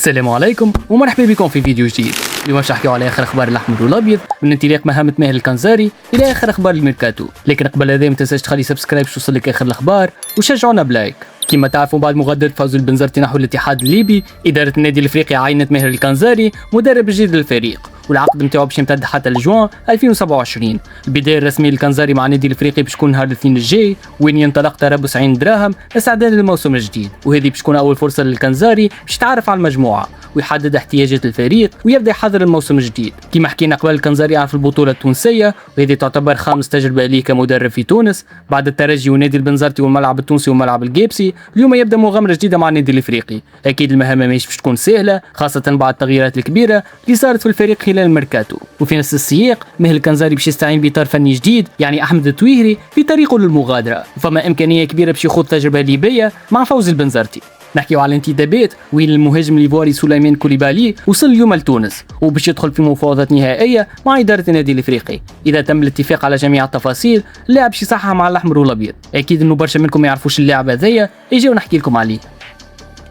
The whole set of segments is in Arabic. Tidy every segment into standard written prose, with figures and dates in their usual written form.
السلام عليكم ومرحبا بكم في فيديو جديد. اليوم باش نحكيو على اخر اخبار الاحمر والابيض من انطلاق مهمه ماهر الكنزاري الى اخر اخبار الميركاتو. لكن قبل هذا ما تنساش تخلي سبسكرايب باش توصلك اخر الاخبار وشجعونا بلايك. كما تعرفوا بعد مغادرة فوز البنزرتي نحو الاتحاد الليبي، إدارة النادي الافريقي عينت ماهر الكنزاري مدرب جديد للفريق، والعقد نتاعو باش يمتد حتى لجوان 2027. البدايه الرسميه للكنزاري مع النادي الافريقي باش تكون نهار الاثنين الجاي، وين ينطلق تربص عين دراهم استعدادا للموسم الجديد، وهذه باش تكون اول فرصه للكنزاري باش يتعرف على المجموعه ويحدد احتياجات الفريق ويبدا يحضر الموسم الجديد. كما حكينا قبل، الكنزاري يعرف البطوله التونسيه، وهذه تعتبر خامس تجربه ليه كمدرب في تونس بعد الترجي ونادي البنزرتي والملعب التونسي والملعب الجيبسي. اليوم يبدا مغامره جديده مع النادي الافريقي. اكيد المهمه ماهيش باش تكون سهله، خاصه بعد التغييرات الكبيره اللي صارت في الفريق خلال الميركاتو. وفي نفس السياق ماهر الكنزاري باش يستعين باطار فني جديد، يعني احمد التويهري، في طريقه للمغادره، فما امكانيه كبيره باش يخوض تجربه ليبيه مع فوز البنزرتي. نحكيو على الانتدابات وين المهاجم الليفواري سليمان كوليبالي وصل اليوم لتونس وباش يدخل في مفاوضات نهائيه مع اداره النادي الافريقي. اذا تم الاتفاق على جميع التفاصيل اللاعب باش يصحح مع الاحمر والابيض. اكيد انه برشا منكم ما يعرفوش اللاعب هذايا، اجي ونحكي لكم عليه.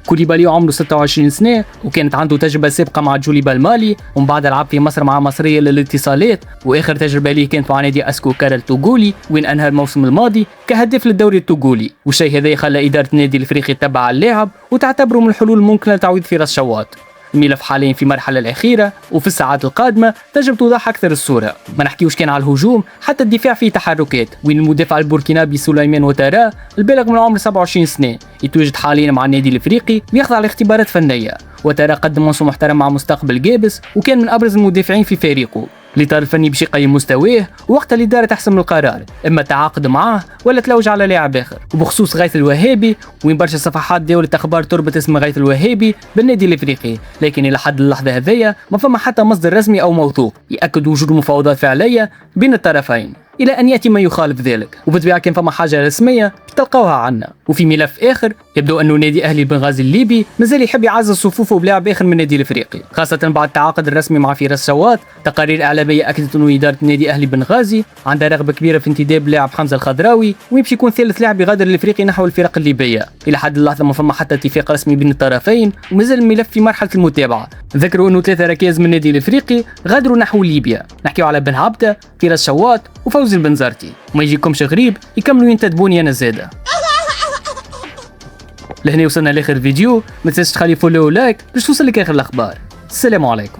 كوليبالي عمره 26 سنه وكانت عنده تجربه سابقه مع جوليبال مالي، ومن بعد لعب في مصر مع مصريه للاتصالات، واخر تجربه ليه كانت مع نادي اسكو كارل توغولي وين انهى الموسم الماضي كهداف للدوري التوغولي. والشيء هذا خلى اداره النادي الافريقي تتبع اللاعب وتعتبره من الحلول الممكنه لتعويض فراس شواط. الملف حاليا في المرحله الاخيره، وفي الساعات القادمه تجب توضح اكثر الصوره. ما نحكيوش كان على الهجوم، حتى الدفاع فيه تحركات، وين المدافع البوركينابي سليمان وتارا البالغ من العمر 27 سنه يتواجد حاليا مع النادي الافريقي ويخضع لاختبارات فنيه. وتارا قدم موسم محترم مع مستقبل جابس وكان من ابرز المدافعين في فريقه. الاطار الفني باش يقيم مستواه وقت الاداره تحسم القرار، اما التعاقد معاه ولا تلوج على لاعب اخر. وبخصوص غيث الوهابي، وين برشا صفحات داولت اخبار تربط اسم غيث الوهابي بالنادي الافريقي، لكن الى حد اللحظه هذيا ما فما حتى مصدر رسمي او موثوق ياكد وجود مفاوضات فعليه بين الطرفين، الى ان ياتي ما يخالف ذلك. وبالطبيعه كان فما حاجه رسميه تلقاوها عنا. وفي ملف اخر، يبدو انه نادي اهلي بنغازي الليبي مازال يحب يعزز صفوفه بلاعب اخر من النادي الافريقي، خاصه بعد التعاقد الرسمي مع فراس شواط. تقارير اعلاميه اكدت انه اداره نادي اهلي بنغازي عندها رغبه كبيره في انتداب لاعب حمزه الخضراوي، ويمشي يكون ثالث لاعب يغادر الافريقي نحو الفرق الليبيه. الى حد اللحظه ما فما حتى اتفاق رسمي بين الطرفين، ومازال الملف في مرحله المتابعه. ذكروا انه 3 ركائز من النادي الافريقي غادروا نحو ليبيا، نحكيو على بن عبده، فراس شواط، وفوزي البنزرتي. وما يجيكمش غريب يكملوا ينتدبوني انا زاده. لهنا وصلنا لاخر فيديو، ما تنساش تخلي فولو ولايك باش توصلك اخر الاخبار. السلام عليكم.